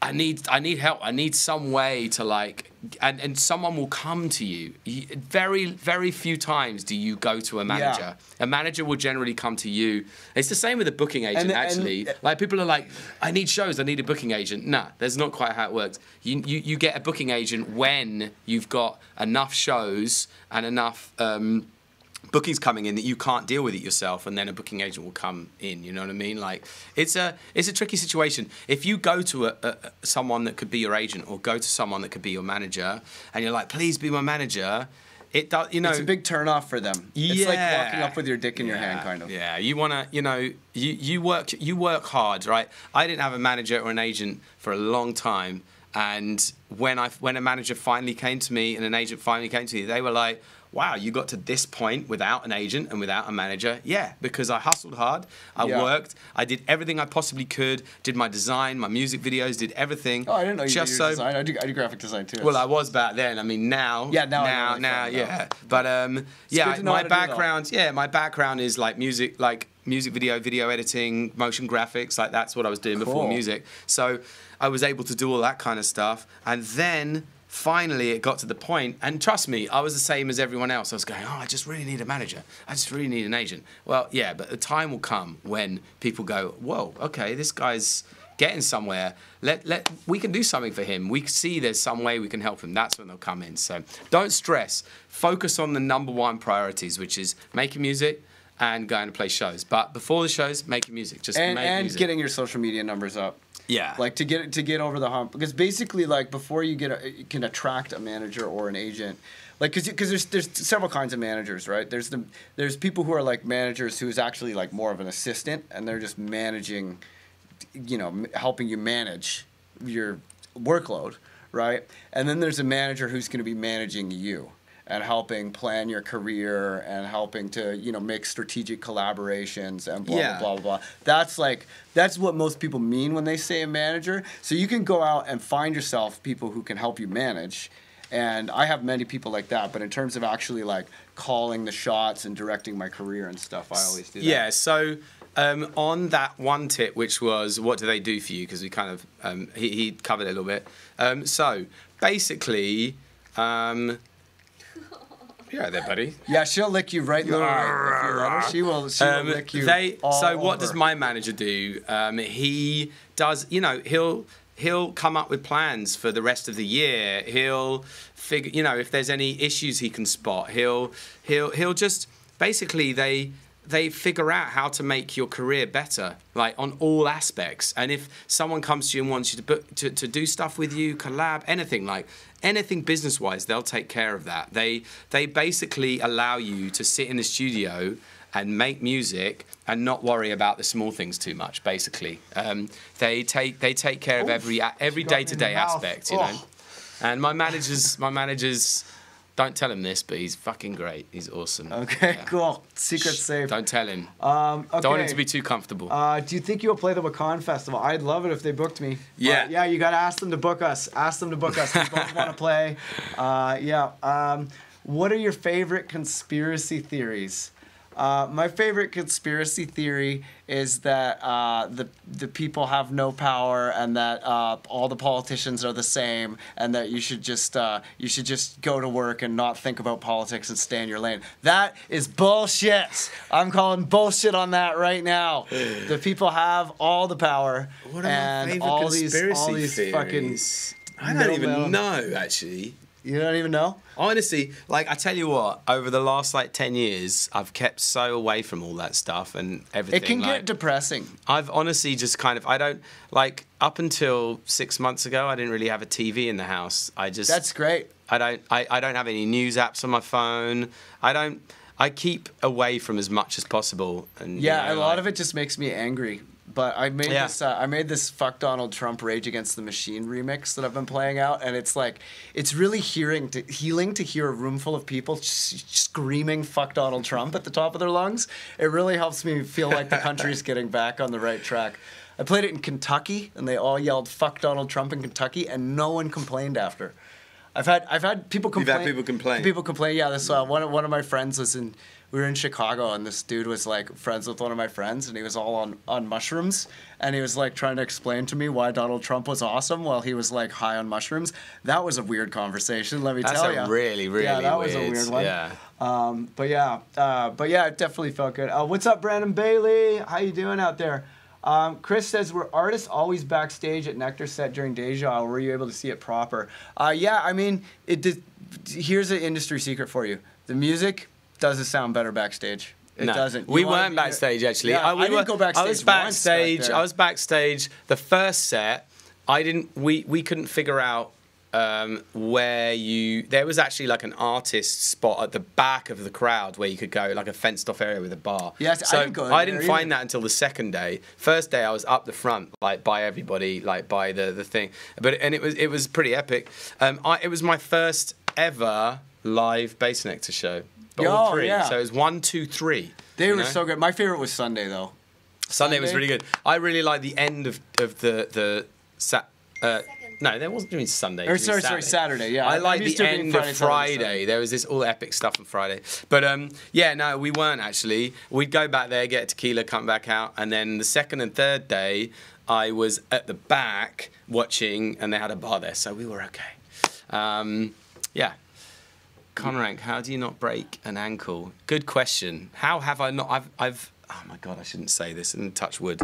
S2: I need help. I need some way to like, and someone will come to you. Very, very few times do you go to a manager.
S1: Yeah.
S2: A manager will generally come to you. It's the same with a booking agent, actually. Like people are like, I need shows. I need a booking agent. Nah, that's not quite how it works. You get a booking agent when you've got enough shows and enough bookings coming in that you can't deal with it yourself, and then a booking agent will come in. You know what I mean? Like it's a tricky situation. If you go to someone that could be your agent, or go to someone that could be your manager, and you're like, please be my manager, it does. You know,
S1: It's a big turn off for them.
S2: Yeah.
S1: It's like walking up with your dick in your hand, kind of.
S2: Yeah, you wanna, you know, you work hard, right? I didn't have a manager or an agent for a long time, and when a manager finally came to me and an agent finally came to me, they were like, wow, you got to this point without an agent and without a manager? Yeah, because I hustled hard, I worked, I did everything I possibly could, did my design, my music videos, did everything.
S1: Oh, I didn't know you did
S2: just
S1: your design. I do graphic design too.
S2: Well, I was back then. I mean, now.
S1: Yeah, now I know
S2: now,
S1: what
S2: yeah.
S1: it's
S2: But
S1: good to know how
S2: my
S1: to do it all.
S2: background, my background is like music video editing, motion graphics. Like that's what I was doing before
S1: Cool.
S2: music. So I was able to do all that kind of stuff, and then finally it got to the point, and trust me, I was the same as everyone else. I was going, oh, I just really need a manager. I just really need an agent. Well, yeah, but the time will come when people go, whoa, okay, this guy's getting somewhere. We can do something for him. We see there's some way we can help him. That's when they'll come in. So don't stress. Focus on the #1 priorities, which is making music and going to play shows. But before the shows, making music. Just make
S1: and
S2: music.
S1: Getting your social media numbers up.
S2: Yeah.
S1: Like to get over the hump, because basically, like, before you you can attract a manager or an agent, like, because there's several kinds of managers, right? There's people who are like managers who's actually like more of an assistant, and they're just managing, you know, helping you manage your workload, right? And then there's a manager who's going to be managing you and helping plan your career and helping to, you know, make strategic collaborations and blah, blah, blah, blah. That's what most people mean when they say a manager. So you can go out and find yourself people who can help you manage. And I have many people like that. But in terms of actually, like, calling the shots and directing my career and stuff, I always do that.
S2: Yeah, so on that one tip, which was what do they do for you? Because we kind of, he covered it a little bit. So basically... Yeah, there, buddy.
S1: Yeah, she'll lick you right in the eye if you let her. She will lick you
S2: So what does my manager do? He does, you know, he'll come up with plans for the rest of the year. He'll figure, you know, if there's any issues he can spot. He'll just basically they figure out how to make your career better, like on all aspects. And if someone comes to you and wants you to do stuff with you, collab, anything business-wise, they'll take care of that. They basically allow you to sit in the studio and make music and not worry about the small things too much. Basically, they take care of every day-to-day aspect, you know. And my managers. Don't tell him this, but he's fucking great. He's awesome.
S1: Okay, yeah. Cool. Secret safe.
S2: Don't tell him.
S1: Okay.
S2: Don't want him to be too comfortable.
S1: Do you think you'll play the Wakan Festival? I'd love it if they booked me.
S2: Yeah.
S1: Yeah, you got to ask them to book us. Ask them to book us. We both want to play. Yeah. What are your favorite conspiracy theories? My favorite conspiracy theory is that the people have no power, and that all the politicians are the same, and that you should just go to work and not think about politics and stay in your lane. That is bullshit. I'm calling bullshit on that right now. The people have all the power,
S2: what are
S1: and
S2: my favorite
S1: all
S2: conspiracy
S1: these
S2: theories? I don't even know, actually.
S1: You don't even know?
S2: Honestly, like, I tell you what, over the last, 10 years, I've kept so away from all that stuff and everything.
S1: It can get depressing.
S2: I've honestly just kind of, up until 6 months ago, I didn't really have a TV in the house.
S1: That's great.
S2: I don't have any news apps on my phone. I keep away from as much as possible. And
S1: yeah, a lot of it just makes me angry. But I made this "Fuck Donald Trump" Rage Against the Machine remix that I've been playing out, and it's like, it's really healing to hear a room full of people screaming "Fuck Donald Trump" at the top of their lungs. It really helps me feel like the country's getting back on the right track. I played it in Kentucky, and they all yelled "Fuck Donald Trump" in Kentucky, and no one complained after. I've had people complain.
S2: You've had people complain.
S1: People complain. Yeah, this one of my friends was in. We were in Chicago, and this dude was like friends with one of my friends, and he was all on mushrooms, and he was like trying to explain to me why Donald Trump was awesome while he was like high on mushrooms. That was a weird conversation, let me tell you.
S2: That's really, really weird.
S1: Yeah, that was a weird one.
S2: Yeah.
S1: But yeah, it definitely felt good. What's up, Brandon Bailey? How you doing out there? Chris says, were artists always backstage at Nectar set during Deja, or were you able to see it proper? Yeah, I mean, here's an industry secret for you. The music doesn't sound better backstage. It doesn't.
S2: We weren't backstage, actually.
S1: Yeah, I didn't go backstage.
S2: I was backstage. The first set, we couldn't figure out where there was actually like an artist spot at the back of the crowd where you could go, like a fenced off area with a bar.
S1: Yes,
S2: so
S1: I
S2: didn't find that until the second day. First day I was up the front, like by everybody, like by the thing. And it was pretty epic. It was my first ever live Bass Nectar show. But all three. Yeah. So it was 1, 2, 3.
S1: They were so good. My favorite was Sunday though.
S2: Sunday was really good. I really liked the end of the no, there wasn't doing Sunday.
S1: Sorry, Saturday. Yeah,
S2: I like the end of Friday. There was this all epic stuff on Friday. But yeah, no, we weren't actually. We'd go back there, get a tequila, come back out, and then the second and third day, I was at the back watching, and they had a bar there, so we were okay. Yeah. Conrank, how do you not break an ankle? Good question. How have I not? I've. Oh my God, I shouldn't say this. And touch wood.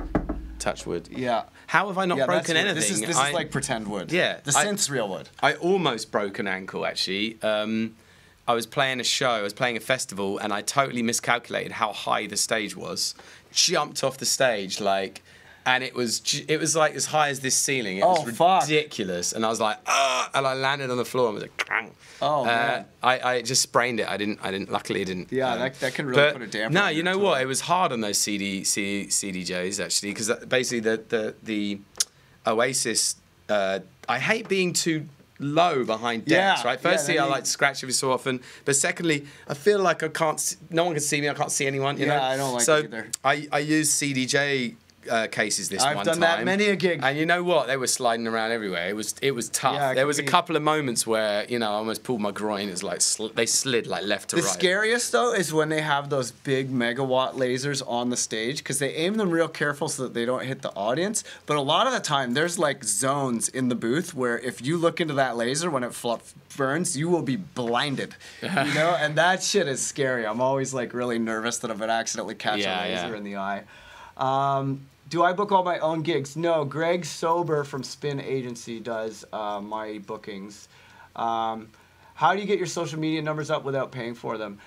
S2: Touch wood.
S1: Yeah.
S2: How have I not broken anything?
S1: This is like pretend wood.
S2: Yeah.
S1: The synth's real wood.
S2: I almost broke an ankle actually. I was playing a show. I was playing a festival, and I totally miscalculated how high the stage was. Jumped off the stage like. And it was like as high as this ceiling. It was ridiculous. And I was like, ah! And I landed on the floor and was like, Krang.
S1: Oh man!
S2: I just sprained it. I didn't. Luckily, it didn't.
S1: Yeah, that can really put a damper.
S2: No, you know what? It was hard on those CDJs actually, because basically the Oasis. I hate being too low behind decks, right? Firstly, I like to scratch every so often, but secondly, I feel like I can't. No one can see me. I can't see anyone. You know?
S1: I don't like it either.
S2: I use CDJ. Cases this one time.
S1: I've done that many a gig.
S2: And you know what? They were sliding around everywhere. It was tough. Yeah, there was a couple of moments where, I almost pulled my groin. It's like they slid like left to right.
S1: The scariest though is when they have those big megawatt lasers on the stage, because they aim them real careful so that they don't hit the audience. But a lot of the time there's like zones in the booth where if you look into that laser when it burns, you will be blinded. And that shit is scary. I'm always like really nervous that I would accidentally catch a laser in the eye. Do I book all my own gigs? No, Greg Sober from Spin Agency does my bookings. How do you get your social media numbers up without paying for them?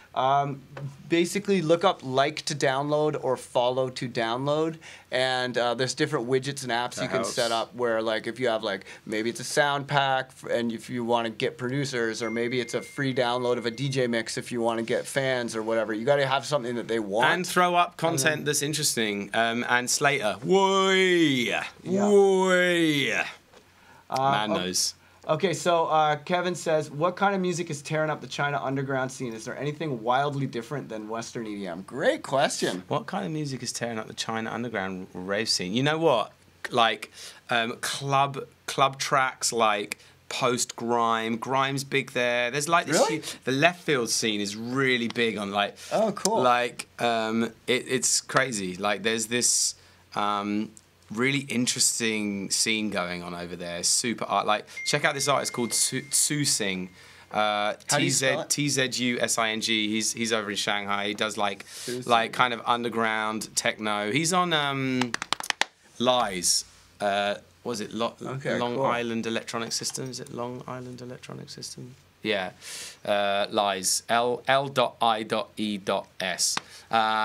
S1: Basically, look up like to download or follow to download. And there's different widgets and apps you can set up where, like, if you have, like, maybe it's a sound pack and if you want to get producers, or maybe it's a free download of a DJ mix if you want to get fans or whatever. You got to have something that they want.
S2: And throw up content that's interesting. And Slater. Man knows.
S1: Okay, so Kevin says, what kind of music is tearing up the China underground scene? Is there anything wildly different than Western EDM? Great question.
S2: What kind of music is tearing up the China underground rave scene? You know what? Like club tracks, like post-grime. Grime's big there. There's like this the left field scene is really big on like...
S1: Oh, cool.
S2: Like, it's crazy. Like, there's this... really interesting scene going on over there. Super art. Like, check out this artist called Tsusing. Tzusing. He's over in Shanghai. He does like kind of underground techno. He's on Lies. Was it Long Island Electronic System? Is it Long Island Electronic System? Yeah, Lies. L.I.E.S.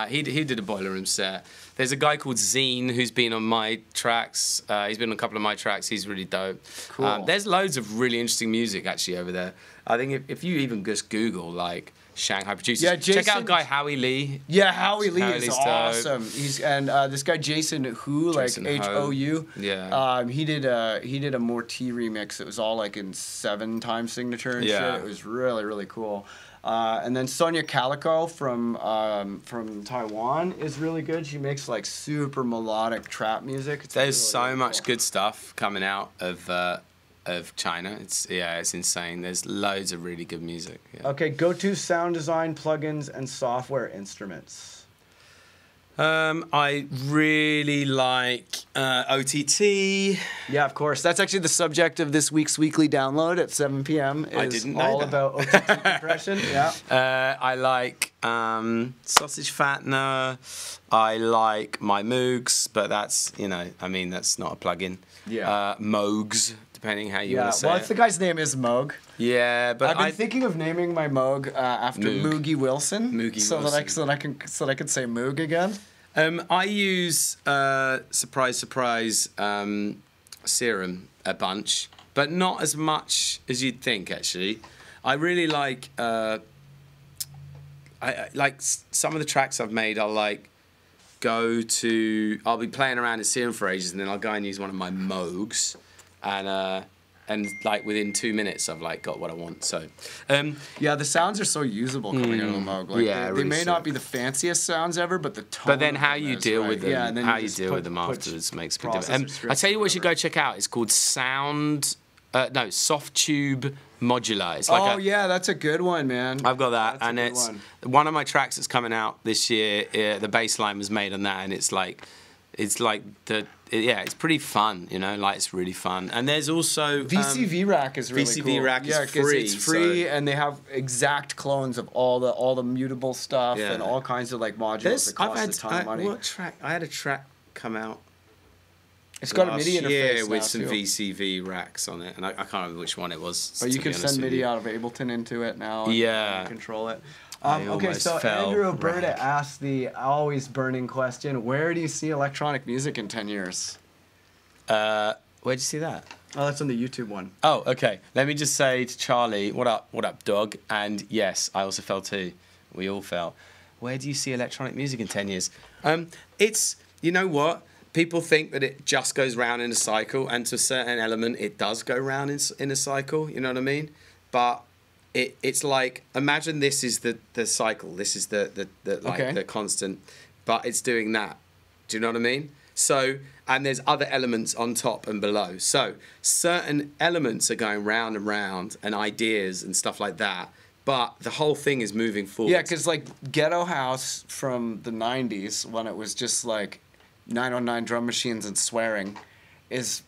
S2: He did a Boiler Room set. There's a guy called Zine who's been on my tracks. He's been on a couple of my tracks. He's really dope.
S1: Cool.
S2: There's loads of really interesting music actually over there. I think if you even just Google like Shanghai producers, check out guy Howie Lee.
S1: Yeah, Howie Lee is awesome. He's this guy Jason Hu, like H-O-U.
S2: Yeah.
S1: He did a more T remix. It was all like in 7-time signature and shit. It was really cool. And then Sonia Calico from Taiwan is really good. She makes like super melodic trap music.
S2: There's so much good stuff coming out of China. It's insane. There's loads of really good music. Yeah.
S1: Okay, go-to sound design plugins and software instruments.
S2: I really like OTT.
S1: Yeah, of course. That's actually the subject of this week's weekly download at 7 p.m.
S2: I didn't know
S1: all
S2: that.
S1: about OTT compression. Yeah.
S2: I like Sausage Fattener. I like my Moogs, but that's that's not a plugin.
S1: Yeah.
S2: Moogs, depending how you want to say
S1: it.
S2: it.
S1: The guy's name is Moog.
S2: Yeah, but
S1: I've been thinking of naming my Moog after Moogie Wilson. So that I can say Moog again.
S2: I use surprise serum a bunch, but not as much as you'd think actually. I really like I like some of the tracks I've made. I'll be playing around in serum for ages, and then I'll go and use one of my Moogs, and like within 2 minutes I've like got what I want. So
S1: the sounds are so usable coming out of the Moog. Like, they may not be the fanciest sounds ever, but the tone.
S2: But then how you deal with them,
S1: and then
S2: how you deal with them afterwards makes a big difference. I tell you what you should go check out. It's called Soft Tube Modular. It's like
S1: that's a good one, man.
S2: I've got that, and it's one of my tracks that's coming out this year. The bass line was made on that, and it's like. it's like it's pretty fun, you know, like it's really fun. And there's also
S1: VCV Rack is really
S2: VCV
S1: cool.
S2: Rack is
S1: 'cause
S2: free,
S1: it's free,
S2: so-
S1: and they have exact clones of all the mutable stuff
S2: Yeah.
S1: and all kinds of like modules that cost a ton of money.
S2: What track? I had a track come out
S1: It's got a
S2: last
S1: MIDI
S2: year
S1: interface
S2: with
S1: now,
S2: some
S1: too.
S2: VCV racks on it, and I can't remember which one it was.
S1: But you
S2: to
S1: can
S2: be honest
S1: send
S2: with
S1: MIDI
S2: you.
S1: out of Ableton into it now. And,
S2: Yeah.
S1: and control it.
S2: I
S1: Okay,
S2: almost
S1: so
S2: fell
S1: Andrew Alberta
S2: rack.
S1: asked the always burning question: where do you see electronic music in 10 years?
S2: Where'd you see that?
S1: Oh, that's on the YouTube one.
S2: Oh, okay. Let me just say to Charlie, what up, dog? And yes, I also fell too. We all fell. Where do you see electronic music in 10 years? It's, you know what? People think that it just goes round in a cycle, and to a certain element, it does go round in a cycle, you know what I mean? But it's like, imagine this is the cycle. This is the
S1: Okay.
S2: the constant, but it's doing that. Do you know what I mean? So, and there's other elements on top and below. So certain elements are going round and round, and ideas and stuff like that. But the whole thing is moving forward.
S1: Yeah, because like Ghetto House from the 90s, when it was just like 909 drum machines and swearing, is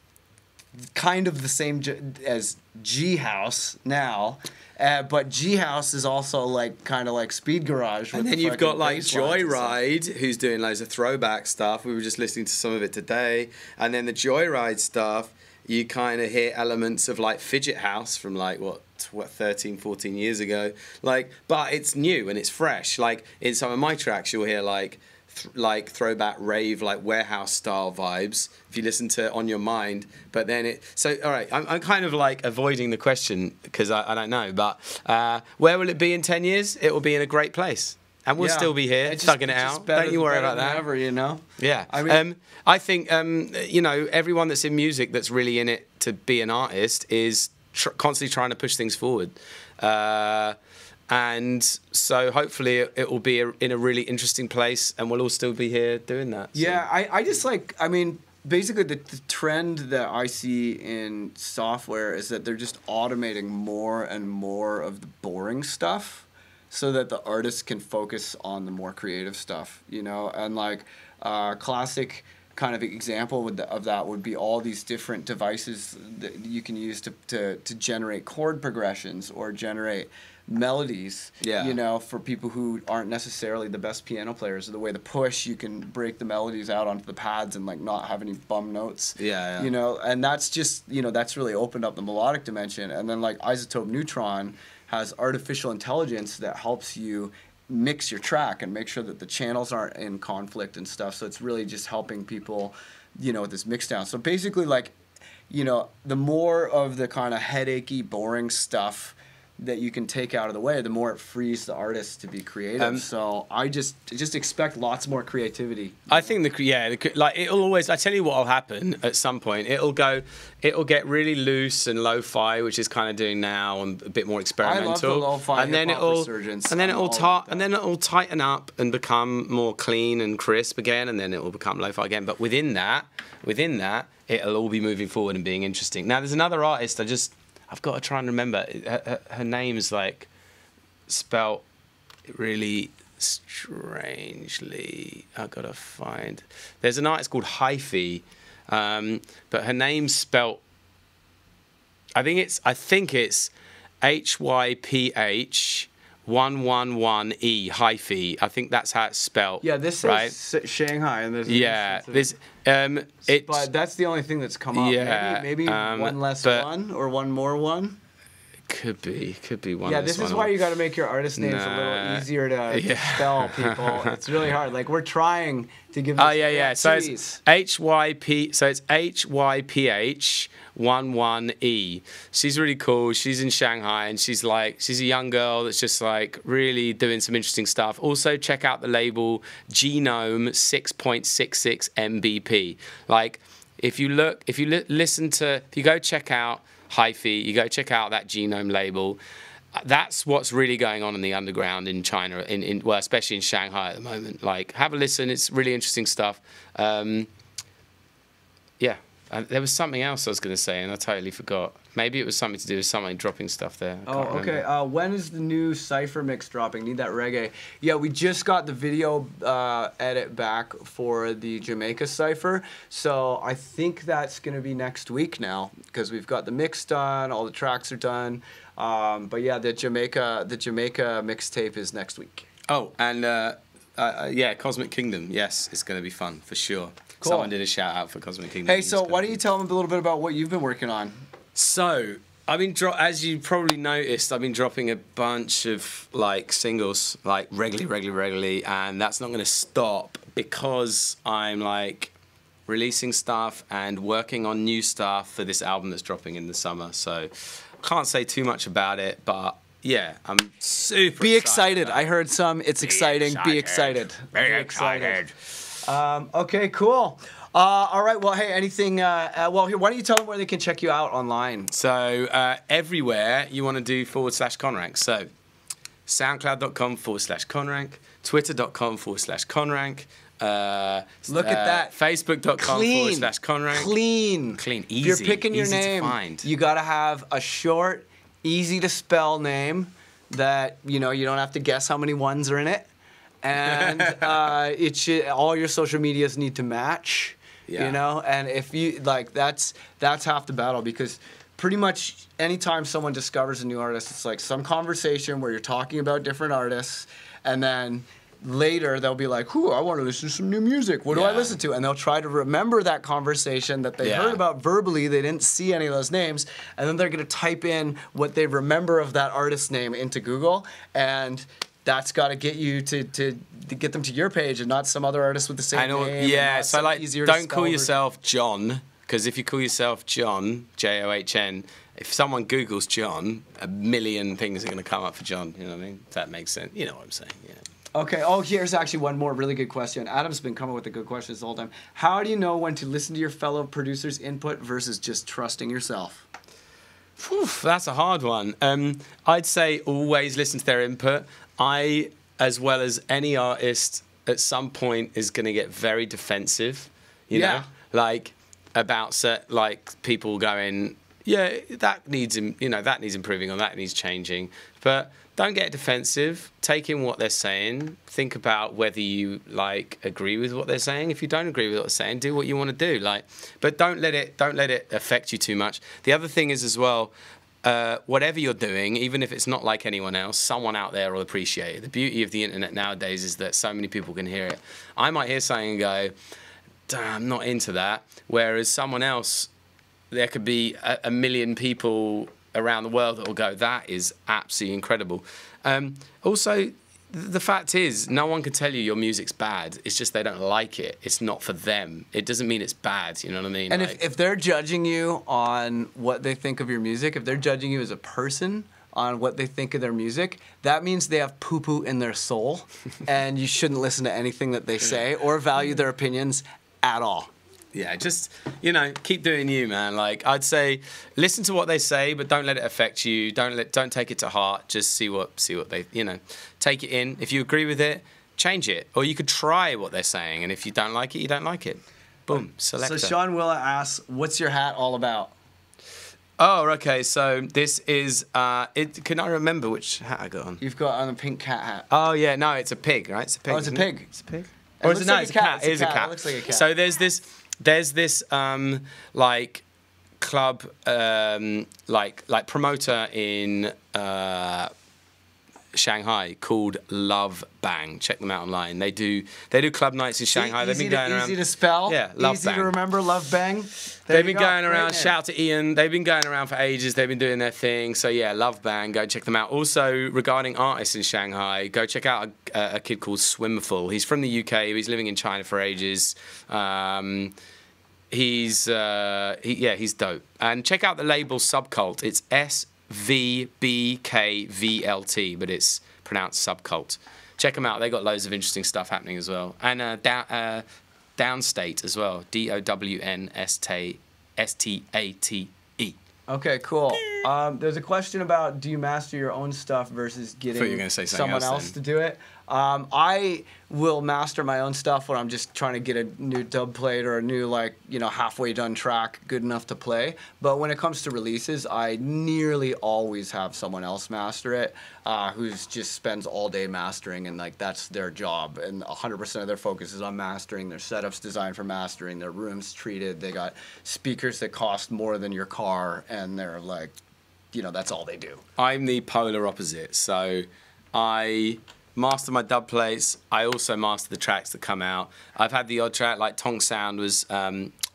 S1: kind of the same as G House now. But G House is also like kind of like Speed Garage.
S2: And
S1: with
S2: then
S1: the
S2: you've got
S1: fucking
S2: like
S1: bass lines and stuff.
S2: Joyride, who's doing loads of throwback stuff. We were just listening to some of it today. And then the Joyride stuff, you kind of hear elements of like Fidget House from like, what 13, 14 years ago. Like, but it's new and it's fresh. Like in some of my tracks, you'll hear like throwback rave, like warehouse style vibes if you listen to On Your Mind. But then all right, I'm kind of like avoiding the question because I don't know, but where will it be in 10 years? It will be in a great place, and we'll still be here thugging it out. Don't you worry about that.
S1: Ever, you know.
S2: Yeah,
S1: I mean,
S2: I think you know, everyone that's in music that's really in it to be an artist is constantly trying to push things forward. And so hopefully it will be in a really interesting place, and we'll all still be here doing that. So.
S1: Yeah, I just like, I mean, basically the trend that I see in software is that they're just automating more and more of the boring stuff so that the artists can focus on the more creative stuff, you know? And like classic kind of example of that would be all these different devices that you can use to generate chord progressions or generate melodies, you know, for people who aren't necessarily the best piano players. The way the push, you can break the melodies out onto the pads and like not have any bum notes.
S2: Yeah.
S1: You know, and that's just, you know, that's really opened up the melodic dimension. And then like Isotope Neutron has artificial intelligence that helps you mix your track and make sure that the channels aren't in conflict and stuff. So it's really just helping people, you know, with this mix down. So basically, like, you know, the more of the kind of headachy, boring stuff that you can take out of the way, the more it frees the artist to be creative. So I just expect lots more creativity.
S2: I think like it'll always. I tell you what'll happen at some point. It'll get really loose and lo-fi, which is kind of doing now, and a bit more experimental.
S1: I love the lo-fi
S2: and then
S1: hip-hop resurgence.
S2: and then
S1: I'm all about that.
S2: and then it'll tighten up and become more clean and crisp again, and then it will become lo-fi again. But within that, it'll all be moving forward and being interesting. Now, there's another artist. I've got to try and remember. Her name's like spelt really strangely. I've got to find. There's an artist called Hyphy, but her name's spelt. I think it's HYPH 111E Hyphy. I think that's how it's spelt.
S1: Yeah, this
S2: right?
S1: is Shanghai, and there's but that's the only thing that's come up.
S2: Yeah,
S1: maybe one less one or one more one.
S2: Could be one.
S1: Yeah,
S2: less
S1: this is
S2: one
S1: why
S2: or-
S1: you got to make your artist names a little easier to spell, people. It's really hard. Like we're trying to give.
S2: Oh yeah. So it's HYP. So it's HYPH 11E. She's really cool. She's in Shanghai, and she's a young girl that's just like really doing some interesting stuff. Also, check out the label Genome 6.66 mbp. Like if you go check out Hyphy, you go check out that Genome label. That's what's really going on in the underground in China, well, especially in Shanghai at the moment. Like, have a listen. It's really interesting stuff. Yeah. There was something else I was going to say, and I totally forgot. Maybe it was something to do with something dropping stuff there. I can't
S1: okay.
S2: remember.
S1: When is the new Cipher mix dropping? Need that reggae. Yeah, we just got the video edit back for the Jamaica Cipher, so I think that's going to be next week now because we've got the mix done, all the tracks are done. But yeah, the Jamaica mixtape is next week.
S2: Oh, and yeah, Cosmic Kingdom. Yes, it's going to be fun for sure.
S1: Cool.
S2: Someone did a shout out for Cosmic Kingdom.
S1: Hey, so why don't you tell them a little bit about what you've been working on?
S2: So, I've been as you probably noticed, I've been dropping a bunch of like singles like regularly, and that's not going to stop because I'm like releasing stuff and working on new stuff for this album that's dropping in the summer. So, can't say too much about it, but yeah, I'm super.
S1: Be excited. I heard some. It's exciting. Be excited.
S2: Very excited.
S1: Okay, cool. All right. Well, hey, anything? Well, here, why don't you tell them where they can check you out online?
S2: So everywhere you want to do /Conrank. So SoundCloud.com/Conrank, Twitter.com/Conrank.
S1: Look at that.
S2: Facebook.com/Conrank.
S1: Clean.
S2: Easy.
S1: If you're picking your
S2: easy
S1: name,
S2: to find.
S1: you gotta have a short, easy to spell name that you don't have to guess how many ones are in it. And it should, all your social medias need to match, and if you like, that's half the battle, because pretty much anytime someone discovers a new artist, it's like some conversation where you're talking about different artists, and then later they'll be like, I want to listen to some new music. What do I listen to? And they'll try to remember that conversation that they heard about verbally. They didn't see any of those names. And then they're going to type in what they remember of that artist's name into Google, and that's got to get you to get them to your page and not some other artist with the same name.
S2: Yeah, so like, don't call yourself John, because if you call yourself John, John, if someone Googles John, a million things are going to come up for John. You know what I mean? If that makes sense. You know what I'm saying? Yeah.
S1: Okay. Oh, here's actually one more really good question. Adam's been coming with the good questions the whole time. How do you know when to listen to your fellow producers' input versus just trusting yourself?
S2: Whew, that's a hard one. I'd say always listen to their input. I, as well as any artist, at some point is going to get very defensive, you know, like about like people going, that needs improving or that needs changing. But don't get defensive. Take in what they're saying. Think about whether you like agree with what they're saying. If you don't agree with what they're saying, do what you want to do. But don't let it affect you too much. The other thing is as well. Whatever you're doing, even if it's not like anyone else, someone out there will appreciate it. The beauty of the internet nowadays is that so many people can hear it. I might hear something and go, damn, I'm not into that. Whereas someone else, there could be a million people around the world that will go, that is absolutely incredible. Also, the fact is, no one can tell you your music's bad. It's just they don't like it. It's not for them. It doesn't mean it's bad, you know what I mean?
S1: And if they're judging you on what they think of your music, if they're judging you as a person on what they think of their music, that means they have poo-poo in their soul, and you shouldn't listen to anything that they say or value their opinions at all.
S2: Yeah, just, keep doing you, man. Like, I'd say listen to what they say, but don't let it affect you. Don't take it to heart. Just see what they, take it in. If you agree with it, change it. Or you could try what they're saying, and if you don't like it, you don't like it. Boom, selector.
S1: So Sean Willa asks, what's your hat all about?
S2: Oh, okay, so this is, can I remember which hat I got on?
S1: You've got on a pink cat hat.
S2: Oh, yeah, no, it's a pig, right? It's a pig.
S1: Oh, it's a pig.
S2: It's a pig.
S1: Or is it not? It's a cat.
S2: It is a cat.
S1: It looks like a cat.
S2: So there's this like club like promoter in Shanghai called Love Bang. Check them out online. They do club nights in Shanghai. They've been going around.
S1: Easy to spell.
S2: Yeah, Love
S1: easy
S2: Bang.
S1: to remember. Love Bang.
S2: They've been going around. Shout to Ian. They've been going around for ages. They've been doing their thing. So yeah, Love Bang. Go check them out. Also, regarding artists in Shanghai, go check out a kid called Swimmerful. He's from the UK. He's living in China for ages. He's dope. And check out the label Subcult. It's SVBKVLT, but it's pronounced Subcult. Check them out. They got loads of interesting stuff happening as well. And Downstate as well. DOWNSTATE.
S1: Okay, cool. There's a question about, do you master your own stuff versus getting
S2: you were gonna say something
S1: someone else to do it? I will master my own stuff when I'm just trying to get a new dub plate or a new, like, you know, halfway done track good enough to play. But when it comes to releases, I nearly always have someone else master it, who's just spends all day mastering, and like that's their job. And 100% of their focus is on mastering. Their setup's designed for mastering. Their room's treated. They got speakers that cost more than your car, and they're like, you know, that's all they do.
S2: I'm the polar opposite. So I master my dub plates. I also master the tracks that come out. I've had the odd track, like Tonk Sound was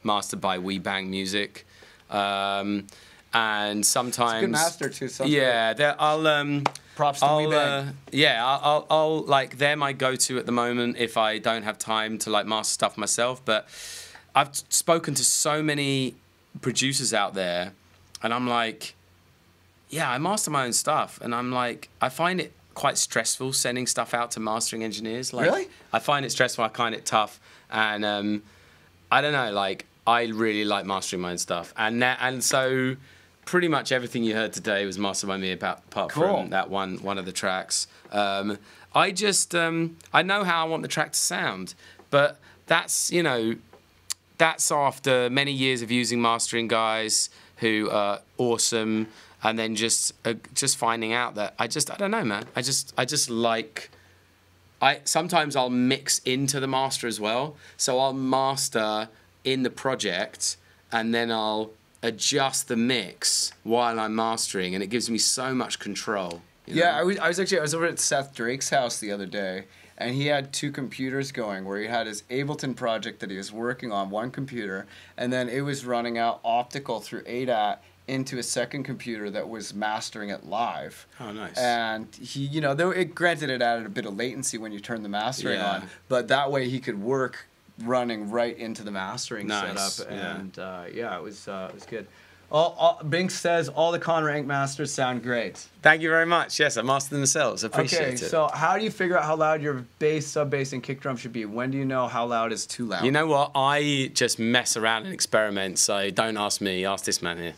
S2: mastered by We Bang Music. And sometimes...
S1: It's a good master too.
S2: Yeah, I'll...
S1: Props to We Bang.
S2: Yeah, I'll like, they're my go-to at the moment if I don't have time to like master stuff myself. But I've spoken to so many producers out there, and I'm like, yeah, I master my own stuff. And I'm like, I find it quite stressful sending stuff out to mastering engineers. Like,
S1: really?
S2: I find it stressful. I find it tough, and I don't know. Like, I really like mastering my own stuff, and so pretty much everything you heard today was mastered by me, apart from that one of the tracks. I just I know how I want the track to sound, but that's, you know, that's after many years of using mastering guys who are awesome. And then just finding out that I don't know, man. I just like, sometimes I'll mix into the master as well. So I'll master in the project, and then I'll adjust the mix while I'm mastering, and it gives me so much control. You know?
S1: Yeah, I was over at Seth Drake's house the other day, and he had 2 computers going, where he had his Ableton project that he was working on one computer, and then it was running out optical through ADAT into a second computer that was mastering it live.
S2: Oh, nice.
S1: And he, you know, though granted it added a bit of latency when you turn the mastering on, but that way he could work running right into the mastering setup. And yeah, it was good. Bing says all the Conrank masters sound great.
S2: Thank you very much. Yes, I mastered them themselves. I appreciate it.
S1: Okay, so how do you figure out how loud your bass, sub bass, and kick drum should be? When do you know how loud is too loud?
S2: You know what? I just mess around and experiment. So don't ask me. Ask this man here.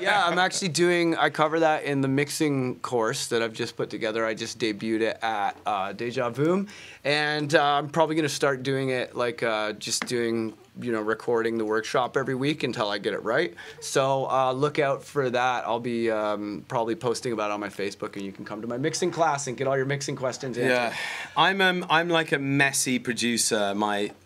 S1: Yeah, I'm actually I cover that in the mixing course that I've just put together. I just debuted it at Deja Vu, and I'm probably going to start doing it like just doing, you know, recording the workshop every week until I get it right. So look out for that. I'll be probably posting about it on my Facebook, and you can come to my mixing class and get all your mixing questions answered.
S2: Yeah, I'm like a messy producer.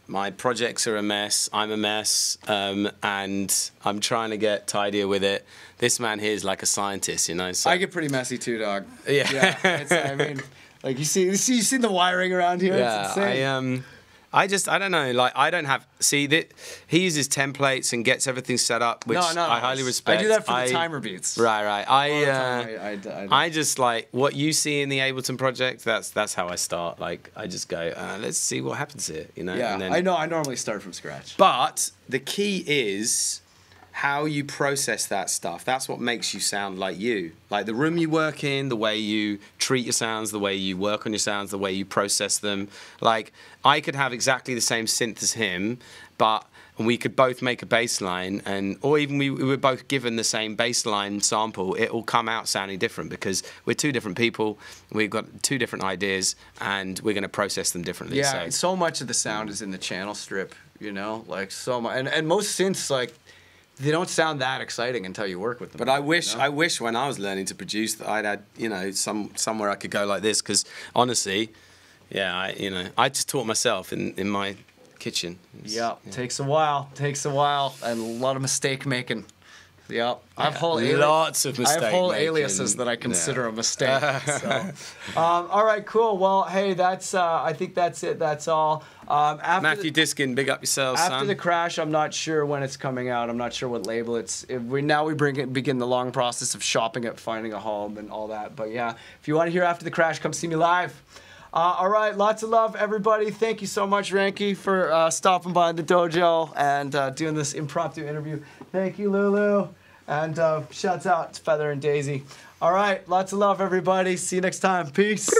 S2: My projects are a mess. I'm a mess, and I'm trying to get tidier with it. This man here is like a scientist, you know. So.
S1: I get pretty messy too, dog.
S2: Yeah.
S1: I mean, like you see the wiring around here.
S2: Yeah,
S1: it's insane.
S2: I don't know, like, I don't have, he uses templates and gets everything set up, which I highly respect.
S1: I do that for the timer beats.
S2: Right.
S1: I
S2: just, like, what you see in the Ableton project, that's how I start. Like, I just go, let's see what happens here, you know?
S1: Yeah,
S2: and then,
S1: I know, I normally start from scratch.
S2: But the key is how you process that stuff. That's what makes you sound like you. Like the room you work in, the way you treat your sounds, the way you work on your sounds, the way you process them. Like, I could have exactly the same synth as him, but we could both make a bass line, or even we were both given the same bass line sample, it will come out sounding different because we're 2 different people, we've got 2 different ideas, and we're going to process them differently.
S1: Yeah, so much of the sound is in the channel strip, you know? Like, so much. And most synths, like, they don't sound that exciting until you work with them.
S2: But I wish when I was learning to produce that I'd had, you know, somewhere I could go like this, because honestly, yeah, I just taught myself in my kitchen.
S1: Yeah, takes a while, and a lot of mistake making. Yep. I have
S2: lots of mistakes.
S1: I have whole aliases that I consider a mistake. So. All right, cool. Well, hey, I think that's it. That's all.
S2: Matthew Diskin, big up yourself, son.
S1: After the crash, I'm not sure when it's coming out. I'm not sure what label we begin the long process of shopping it, finding a home, and all that. But yeah, if you want to hear After the Crash, come see me live. All right, lots of love, everybody. Thank you so much, Ranky, for stopping by the dojo and doing this impromptu interview. Thank you, Lulu. And shouts out to Feather and Daisy. All right, lots of love, everybody. See you next time. Peace.